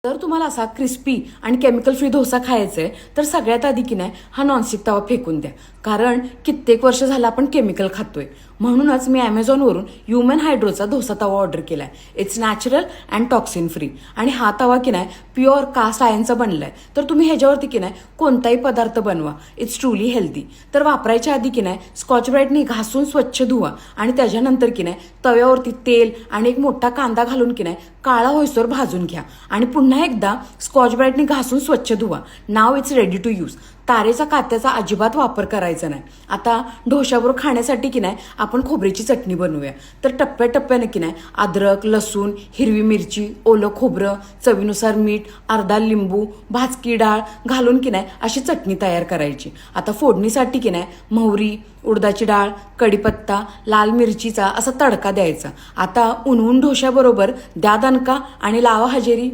जर तुम्हाला असा क्रिस्पी आणि केमिकल फ्री डोसा खायचा आहे तर सगळ्यात आधी की नाही हा नॉनस्टिक तवा फेकून द्या. कारण कित्येक वर्ष झालं आपण केमिकल खातोय. म्हणूनच मी ॲमेझॉनवरून ह्युमन हायड्रोचा डोसा तवा ऑर्डर केलाय. It's natural and toxin free आणि हा तवा की नाही प्युअर कास्ट आयर्नचा बनलाय. तर तुम्ही ह्याच्यावरती की नाही कोणताही पदार्थ बनवा. It's truly healthy. तर वापरायच्या आधी की नाही स्कॉच ब्राईटनी घासून स्वच्छ धुवा आणि त्याच्यानंतर की नाही तव्यावरती तेल आणि एक मोठा कांदा घालून की नाही काळा होईस्तोवर भाजून घ्या आणि पुन्हा एकदा स्कॉच ब्राईटनी घासून स्वच्छ धुवा. नाव इट्स रेडी टू यूज. तारेचा कात्याचा अजिबात वापर करायचा नाही. आता ढोशाबरोबर खाण्यासाठी की नाही आपण खोबऱ्याची चटणी बनवूया. तर टप्प्याटप्प्याने की नाही अद्रक, लसूण, हिरवी मिरची, ओलं खोबरं, चवीनुसार मीठ, अर्धा लिंबू, भाजकी डाळ घालून की नाही अशी चटणी तयार करायची. आता फोडणीसाठी की नाही मोहरी, उडदाची डाळ, कढीपत्ता, लाल मिरचीचा असा तडका द्यायचा. आता उन्हून ढोशाबरोबर द्या दणका आणि लावा हजेरी.